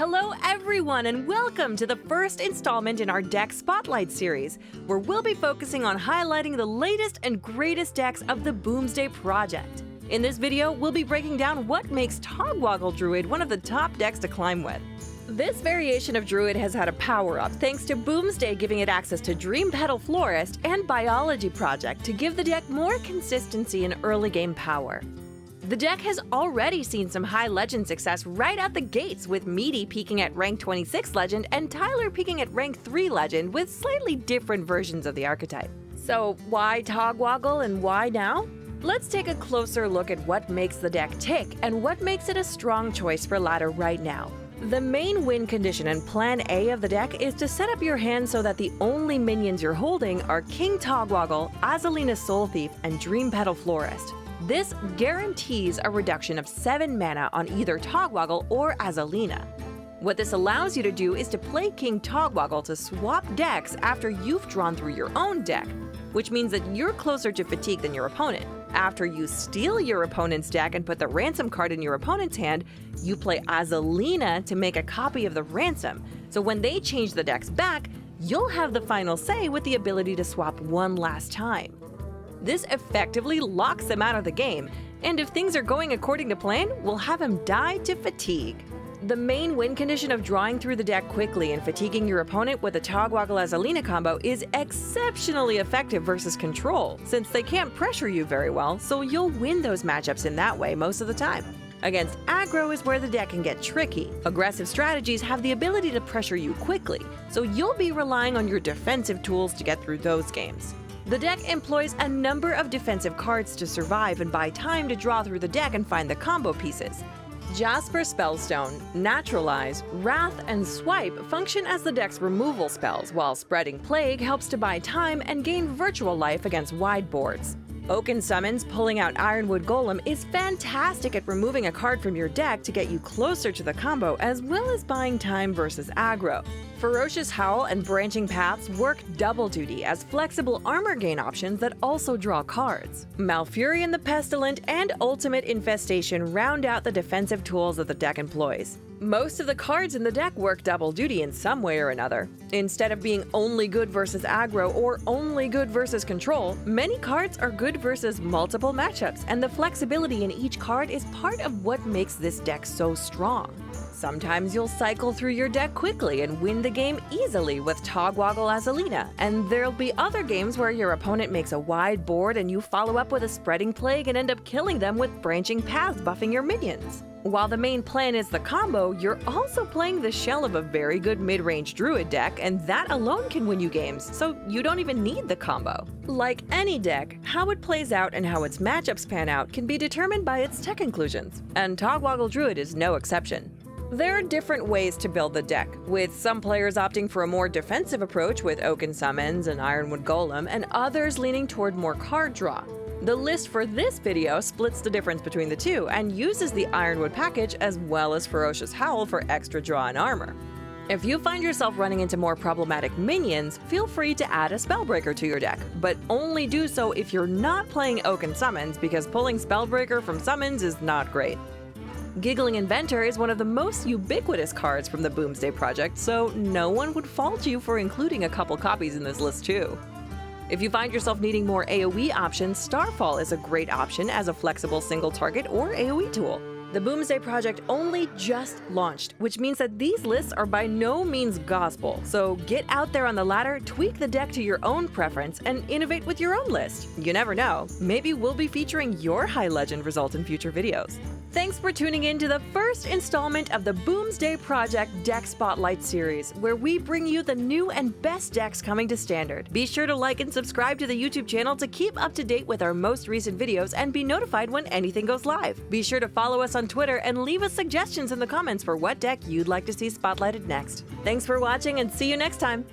Hello everyone and welcome to the first installment in our Deck Spotlight series, where we'll be focusing on highlighting the latest and greatest decks of the Boomsday project. In this video, we'll be breaking down what makes Togwaggle Druid one of the top decks to climb with. This variation of Druid has had a power-up thanks to Boomsday giving it access to Dream Petal Florist and Biology Project to give the deck more consistency and early game power. The deck has already seen some high legend success right out the gates, with Meaty peaking at rank 26 legend and Tyler peaking at rank 3 legend with slightly different versions of the archetype. So why Togwaggle and why now? Let's take a closer look at what makes the deck tick and what makes it a strong choice for ladder right now. The main win condition and plan A of the deck is to set up your hand so that the only minions you're holding are King Togwaggle, Azalina Soul Thief, and Dream Petal Florist. This guarantees a reduction of 7 mana on either Togwaggle or Azalina. What this allows you to do is to play King Togwaggle to swap decks after you've drawn through your own deck, which means that you're closer to fatigue than your opponent. After you steal your opponent's deck and put the ransom card in your opponent's hand, you play Azalina to make a copy of the ransom, so when they change the decks back, you'll have the final say with the ability to swap one last time. This effectively locks them out of the game, and if things are going according to plan, we'll have him die to fatigue. The main win condition of drawing through the deck quickly and fatiguing your opponent with a Togwaggle-Azalina combo is exceptionally effective versus control, since they can't pressure you very well, so you'll win those matchups in that way most of the time. Against aggro is where the deck can get tricky. Aggressive strategies have the ability to pressure you quickly, so you'll be relying on your defensive tools to get through those games. The deck employs a number of defensive cards to survive and buy time to draw through the deck and find the combo pieces. Jasper Spellstone, Naturalize, Wrath, and Swipe function as the deck's removal spells, while Spreading Plague helps to buy time and gain virtual life against wide boards. Oaken Summons, pulling out Ironwood Golem, is fantastic at removing a card from your deck to get you closer to the combo, as well as buying time versus aggro. Ferocious Howl and Branching Paths work double duty as flexible armor gain options that also draw cards. Malfurion the Pestilent and Ultimate Infestation round out the defensive tools that the deck employs. Most of the cards in the deck work double duty in some way or another. Instead of being only good versus aggro or only good versus control, many cards are good versus multiple matchups, and the flexibility in each card is part of what makes this deck so strong. Sometimes you'll cycle through your deck quickly and win the game easily with Togwaggle-Azalina, and there'll be other games where your opponent makes a wide board and you follow up with a Spreading Plague and end up killing them with Branching Paths buffing your minions. While the main plan is the combo, you're also playing the shell of a very good mid-range Druid deck, and that alone can win you games, so you don't even need the combo. Like any deck, how it plays out and how its matchups pan out can be determined by its tech inclusions, and Togwaggle Druid is no exception. There are different ways to build the deck, with some players opting for a more defensive approach with Oaken Summons and Ironwood Golem, and others leaning toward more card draw. The list for this video splits the difference between the two and uses the Ironwood package as well as Ferocious Howl for extra draw and armor. If you find yourself running into more problematic minions, feel free to add a Spellbreaker to your deck, but only do so if you're not playing Oaken Summons, because pulling Spellbreaker from summons is not great. Giggling Inventor is one of the most ubiquitous cards from the Boomsday project, so no one would fault you for including a couple copies in this list too. If you find yourself needing more AoE options, Starfall is a great option as a flexible single target or AoE tool. The Boomsday project only just launched, which means that these lists are by no means gospel, so get out there on the ladder, tweak the deck to your own preference, and innovate with your own list. You never know, maybe we'll be featuring your high legend result in future videos. Thanks for tuning in to the first installment of the Boomsday Project Deck Spotlight series, where we bring you the new and best decks coming to Standard. Be sure to like and subscribe to the YouTube channel to keep up to date with our most recent videos and be notified when anything goes live. Be sure to follow us on Twitter and leave us suggestions in the comments for what deck you'd like to see spotlighted next. Thanks for watching and see you next time!